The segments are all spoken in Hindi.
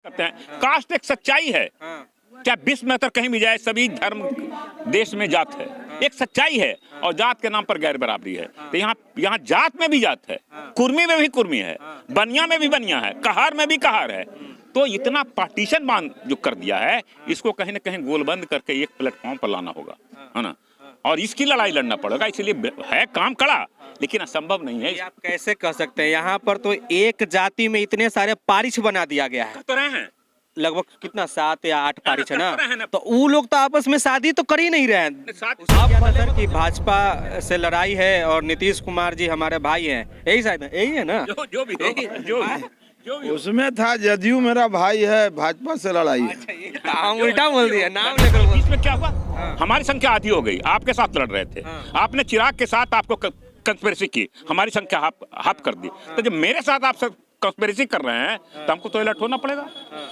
करते हैं। कास्ट एक सच्चाई है, क्या विश्व में अगर कहीं भी जाए सभी धर्म देश में जात है, एक सच्चाई है और जात के नाम पर गैर बराबरी है। तो यहाँ जात में भी जात है, कुर्मी में भी कुर्मी है, बनिया में भी बनिया है, कहार में भी कहार है। तो इतना पार्टीशन बांध जो कर दिया है, इसको कहीं ना कहीं गोलबंद करके एक प्लेटफॉर्म पर लाना होगा, है ना। और इसकी लड़ाई लड़ना पड़ेगा, इसलिए है काम कड़ा लेकिन असंभव नहीं है। आप कैसे कह सकते हैं, यहाँ पर तो एक जाति में इतने सारे पारिश बना दिया गया है। तो रहे हैं लगभग कितना 7 या 8 पारिश है ना, तो वो लोग तो आपस में शादी तो कर ही नहीं रहे हैं। सर की भाजपा से लड़ाई है और नीतीश कुमार जी हमारे भाई हैं, यही शायद यही है ना। जो भी उसमें था जदयू मेरा भाई है, भाजपा से लड़ाई है। अच्छा, उल्टा बोल दिया, नाम लेकर। इसमें क्या हुआ, हमारी संख्या आधी हो गई, आपके साथ लड़ रहे थे, आपने चिराग के साथ आपको कंस्पिरेसी की, हमारी संख्या हाफ कर दी। तो जब मेरे साथ आप सब कंस्पिरेसी कर रहे हैं तो हमको तो अलर्ट होना पड़ेगा,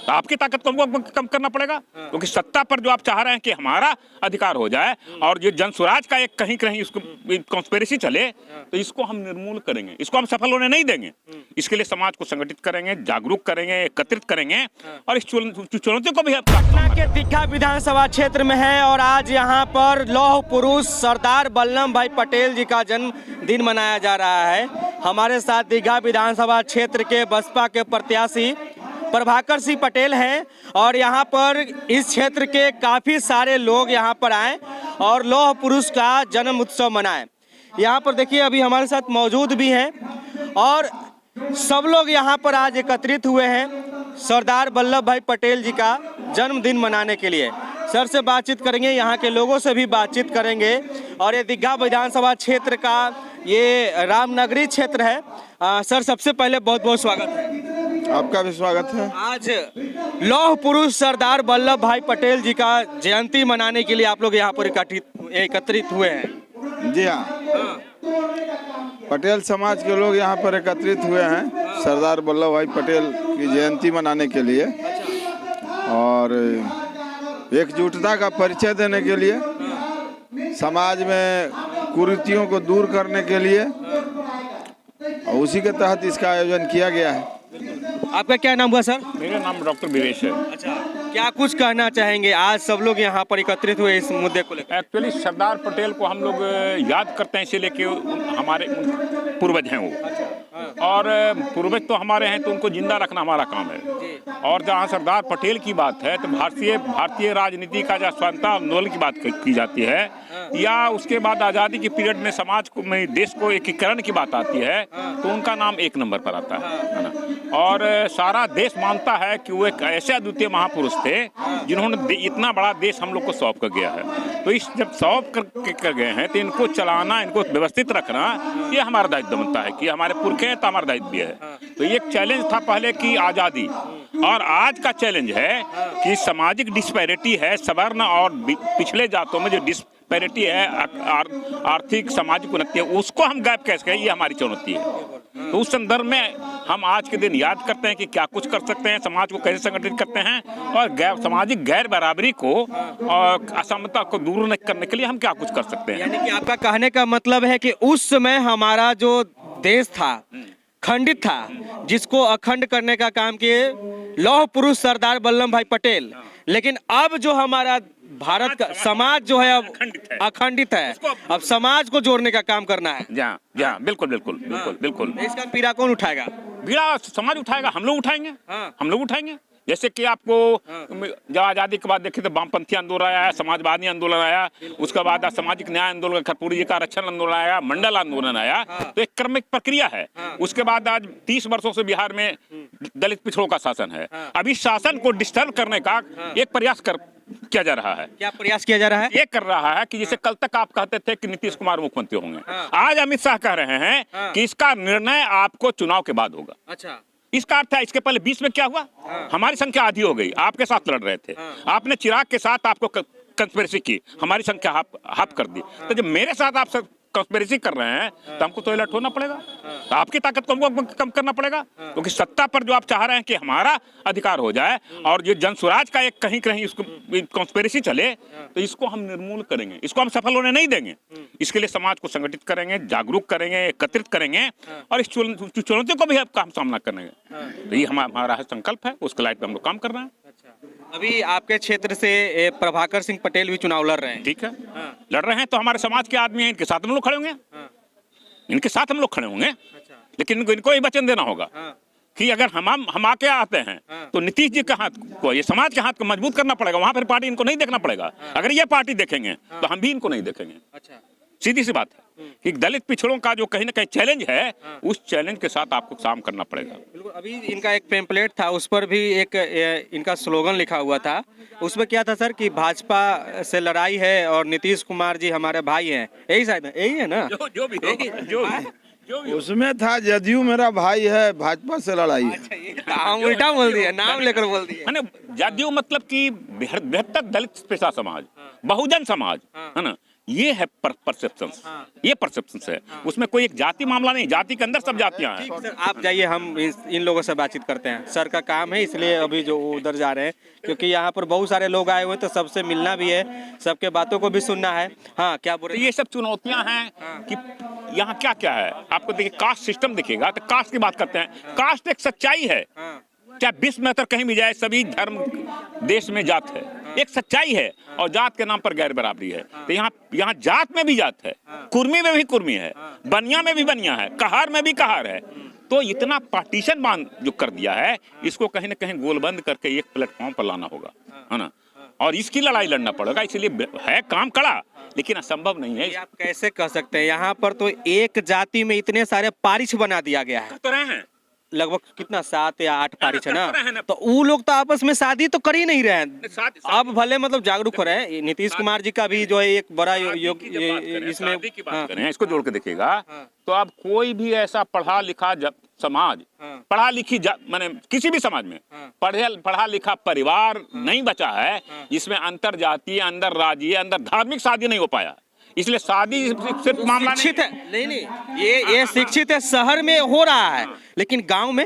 तो आपकी ताकत को हमको कम करना पड़ेगा, क्योंकि सत्ता पर जो आप चाह रहे हैं कि हमारा अधिकार हो जाए और जो जनसुराज का एक कहीं कहीं इसको कंस्पिरेसी चले, तो इसको हम निर्मूल करेंगे, इसको हम सफल होने नहीं देंगे। इसके लिए समाज को संगठित करेंगे, जागरूक करेंगे, एकत्रित करेंगे और इस चुनौती को भी पटना के दीघा विधानसभा क्षेत्र में है और आज यहाँ पर लौह पुरुष सरदार वल्लभ भाई पटेल जी का जन्मदिन मनाया जा रहा है। हमारे साथ दीघा विधानसभा क्षेत्र के बसपा के प्रत्याशी प्रभाकर सिंह पटेल हैं और यहाँ पर इस क्षेत्र के काफ़ी सारे लोग यहाँ पर आए और लौह पुरुष का जन्म उत्सव मनाएं। यहाँ पर देखिए अभी हमारे साथ मौजूद भी हैं और सब लोग यहाँ पर आज एकत्रित हुए हैं सरदार वल्लभ भाई पटेल जी का जन्मदिन मनाने के लिए। सर से बातचीत करेंगे, यहाँ के लोगों से भी बातचीत करेंगे और ये दीघा विधानसभा क्षेत्र का ये रामनगरी क्षेत्र है। सर सबसे पहले बहुत बहुत स्वागत है। आपका भी स्वागत है। आज लौह पुरुष सरदार वल्लभ भाई पटेल जी का जयंती मनाने के लिए आप लोग यहाँ पर एकत्रित हुए हैं। जी हाँ, पटेल समाज के लोग यहाँ पर एकत्रित हुए हैं सरदार वल्लभ भाई पटेल की जयंती मनाने के लिए और एकजुटता का परिचय देने के लिए, समाज में कुरीतियों को दूर करने के लिए, और उसी के तहत इसका आयोजन किया गया है। आपका क्या नाम हुआ सर? मेरा नाम डॉक्टर वीरेश है। अच्छा, क्या कुछ कहना चाहेंगे, आज सब लोग यहाँ पर एकत्रित हुए इस मुद्दे को लेकर? एक्चुअली सरदार पटेल को हम लोग याद करते हैं इसीलिए कि हमारे पूर्वज हैं वो, और पूर्वज तो हमारे हैं तो उनको जिंदा रखना हमारा काम है। और जहाँ सरदार पटेल की बात है तो भारतीय राजनीति का जो स्वतंत्रता आंदोलन की बात की जाती है या उसके बाद आज़ादी की पीरियड में समाज को में देश को एकीकरण की बात आती है तो उनका नाम एक नंबर पर आता है ना। और सारा देश मानता है कि वो एक ऐसे अद्वितीय महापुरुष थे जिन्होंने इतना बड़ा देश हम लोग को सौंप कर गया है। तो इस जब सौंप कर गए हैं तो इनको चलाना, इनको व्यवस्थित रखना ये हमारा दायित्व बनता है कि हमारे पुरखे हैं तो हमारा दायित्व भी है। तो ये एक चैलेंज था पहले की आज़ादी, और आज का चैलेंज है कि सामाजिक डिस्पैरिटी है, सवर्ण और पिछले जातों में जो डिस्पैरिटी है, आर्थिक सामाजिक उन्नति है, उसको हम गैप कैसे करें, ये हमारी चुनौती है। तो उस संदर्भ में हम आज के दिन याद करते हैं कि क्या कुछ कर सकते हैं, समाज को कैसे संगठित करते हैं और सामाजिक गैर बराबरी को और असमानता को दूर करने के लिए हम क्या कुछ कर सकते हैं। यानी कि आपका कहने का मतलब है कि उस समय हमारा जो देश था खंडित था, जिसको अखंड करने का काम किए लौह पुरुष सरदार वल्लभ भाई पटेल, लेकिन अब जो हमारा भारत का समाज जो है अब अखंडित है, अब समाज को जोड़ने का काम करना है। जी बिल्कुल बिल्कुल बिल्कुल बिल्कुल। इसका पीड़ा कौन उठाएगा? पीड़ा समाज उठाएगा, हम लोग उठाएंगे। हम लोग उठाएंगे। जैसे कि आपको जब आज़ादी के बाद देखे तो वामपंथी आंदोलन आया, समाजवादी आंदोलन आया, उसके बाद सामाजिक न्याय आंदोलन, कर्पूरी जी का आरक्षण आंदोलन आया, मंडल आंदोलन आया। तो एक क्रमिक प्रक्रिया है। उसके बाद आज 30 वर्षों से बिहार में दलित पिछड़ों का शासन है। अभी शासन को डिस्टर्ब करने का एक प्रयास किया जा रहा है। क्या प्रयास किया जा रहा है? ये कर रहा है कि जैसे कल तक आप कहते थे कि नीतीश कुमार मुख्यमंत्री होंगे, आज अमित शाह कह रहे हैं कि इसका निर्णय आपको चुनाव के बाद होगा। अच्छा, इसका अर्थ है इसके पहले 20 में क्या हुआ, हमारी संख्या आधी हो गई, आपके साथ लड़ रहे थे, आपने चिराग के साथ आपको कंस्पिरेसी की, हमारी संख्या हाफ कर दी। तो जब मेरे साथ आप सब कंस्पिरेसी कर रहे हैं तो हमको तो अलर्ट होना पड़ेगा, तो आपकी ताकत को हमको कम करना पड़ेगा, क्योंकि सत्ता पर जो आप चाह रहे हैं कि हमारा अधिकार हो जाए और ये जनसुराज का एक कहीं कहीं इसको कंस्पिरेसी चले, तो इसको हम निर्मूल करेंगे, इसको हम सफल होने नहीं देंगे। इसके लिए समाज को संगठित करेंगे, जागरूक करेंगे, एकत्रित करेंगे और इस चुनौतियों को भी हम सामना करेंगे। तो ये हमारा संकल्प है, उसके लाइट पे हम लोग काम कर रहे हैं। अभी आपके क्षेत्र से प्रभाकर सिंह पटेल भी चुनाव लड़ रहे हैं। ठीक है, लड़ रहे हैं तो हमारे समाज के आदमी हैं, इनके साथ हम लोग खड़े होंगे, इनके साथ हम लोग खड़े होंगे। लेकिन इनको ही वचन देना होगा कि अगर हम आके आते हैं तो नीतीश जी के हाथ को, ये समाज के हाथ को मजबूत करना पड़ेगा, वहां पर पार्टी इनको नहीं देखना पड़ेगा। अगर ये पार्टी देखेंगे तो हम भी इनको नहीं देखेंगे। सीधी सी बात है कि दलित पिछड़ों का जो कहीं ना कहीं चैलेंज है, उस चैलेंज के साथ आपको काम करना पड़ेगा। बिल्कुल। अभी इनका एक पेम्पलेट था, उस पर भी एक इनका स्लोगन लिखा हुआ था। उसमें क्या था सर कि भाजपा से लड़ाई है और नीतीश कुमार जी हमारे भाई हैं, यही शायद यही है ना? जो भी उसमें था जदयू मेरा भाई है, भाजपा से लड़ाई है। हम उल्टा बोल दिया, नाम लेकर बोल दिया। जदयू मतलब कि बृहत्तर दलित पेशा समाज, बहुजन समाज, है ना, ये है परसेप्शन, ये परसेप्शन है। उसमें कोई एक जाति मामला नहीं, जाति के अंदर सब जातियां हैं। सर आप जाइए, हम इन लोगों से बातचीत करते हैं। सर का काम है, इसलिए अभी जो उधर जा रहे हैं, क्योंकि यहाँ पर बहुत सारे लोग आए हुए हैं, तो सबसे मिलना भी है, सबके बातों को भी सुनना है। हाँ, क्या बोल रहे हैं? ये सब चुनौतियां हैं कि यहाँ क्या क्या है। आपको देखिए कास्ट सिस्टम दिखेगा तो कास्ट की बात करते हैं। कास्ट एक सच्चाई है, चाहे विश्व में कहीं भी जाए, सभी धर्म देश में जात है, एक सच्चाई है, और जात के नाम पर गैर बराबरी है। तो यहाँ जात में भी जात है, कुर्मी में भी कुर्मी है, बनिया में भी बनिया है, कहार में भी कहार है। तो इतना पार्टीशन बांध जो कर दिया है, इसको कहीं ना कहीं गोलबंद करके एक प्लेटफॉर्म पर लाना होगा, है ना, और इसकी लड़ाई लड़ना पड़ेगा। इसलिए है काम कड़ा, लेकिन असंभव नहीं है। आप कैसे कह सकते हैं? यहाँ पर तो एक जाति में इतने सारे पारिश बना दिया गया है। तो रहे हैं लगभग कितना 7 या 8 पारिश है ना, तो वो लोग तो आपस में शादी तो कर ही नहीं रहे हैं। अब भले मतलब जागरूक हो रहे हैं। नीतीश कुमार जी का भी जो है एक बड़ा योग इसमें की बात करें, इसको जोड़ के देखिएगा तो अब कोई भी ऐसा पढ़ा लिखा समाज, पढ़ा लिखी माने किसी भी समाज में पढ़ा लिखा परिवार नहीं बचा है जिसमें अंतर जातीय, अंतर राज्यीय, अंतर धार्मिक शादी नहीं हो पाया। इसलिए शादी सिर्फ मामला शिक्षित है नहीं, ये शिक्षित है, शहर में हो रहा है, लेकिन गांव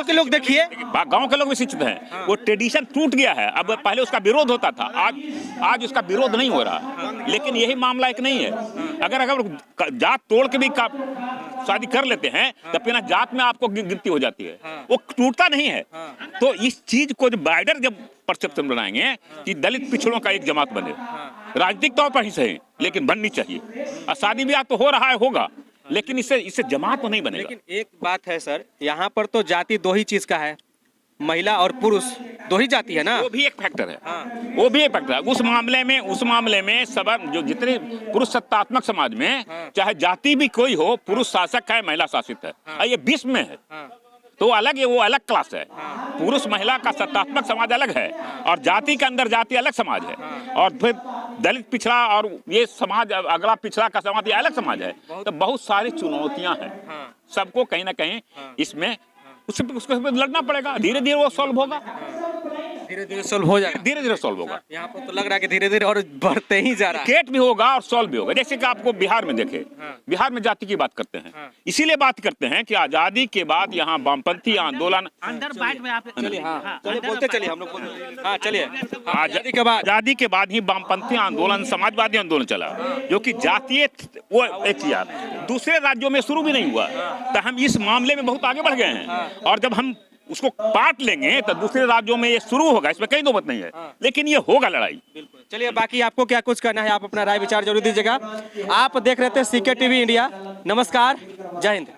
के लोग देखिए, गांव के लोग भी शिक्षित हैं। वो ट्रेडिशन टूट गया है। अब पहले उसका विरोध होता था, आज उसका विरोध नहीं हो रहा। लेकिन यही मामला एक नहीं है। अगर जात तोड़ के भी शादी कर लेते हैं तो बिना जात में आपको गिनती हो जाती है, वो टूटता नहीं है। तो इस चीज को जब वाइडर जब परसेप्शन बनाएंगे कि दलित पिछड़ों का एक जमात बने, राजनीतिक तौर पर ही सही, लेकिन बननी चाहिए। और शादी ब्याह तो हो रहा है, होगा, लेकिन इससे जमात तो नहीं बनेगा। लेकिन एक बात है सर, यहाँ पर तो जाति 2 ही चीज का है, महिला और पुरुष 2 ही जाति है ना। वो भी एक फैक्टर है। वो भी एक फैक्टर है। उस मामले में सब जो जितने पुरुष सत्तात्मक समाज में, चाहे जाति भी कोई हो, पुरुष शासक है, महिला शासित है, ये विश्व में है, तो अलग है, वो अलग क्लास है। पुरुष महिला का सत्तात्मक समाज अलग है, और जाति के अंदर जाति अलग समाज है, और फिर दलित पिछड़ा और ये समाज अगला पिछड़ा का समाज, ये अलग समाज है। तो बहुत सारी चुनौतियां हैं, सबको कहीं ना कहीं इसमें उसको लड़ना पड़ेगा। धीरे धीरे वो सॉल्व होगा, धीरे सॉल्व हो जाएगा, धीरे सॉल्व होगा। यहाँ पर तो लग रहा है कि धीरे धीरे और बढ़ते ही जा रहा है। केट भी होगा और सॉल्व भी होगा। जैसे कि आपको बिहार में देखे, बिहार में जाति की बात करते हैं, इसीलिए बात करते हैं कि आजादी के बाद यहाँ वामपंथी आंदोलन आजादी के बाद ही वामपंथी आंदोलन, समाजवादी आंदोलन चला, जो कि जातीय वो एक किया, दूसरे राज्यों में शुरू भी नहीं हुआ। तो हम इस मामले में बहुत आगे बढ़ गए हैं, और जब हम उसको काट लेंगे तो दूसरे राज्यों में ये शुरू होगा, इसमें कहीं दो बात नहीं है, लेकिन ये होगा लड़ाई। चलिए, बाकी आपको क्या कुछ करना है, आप अपना राय विचार जरूर दीजिएगा। आप देख रहे थे CK TV इंडिया। नमस्कार, जय हिंद।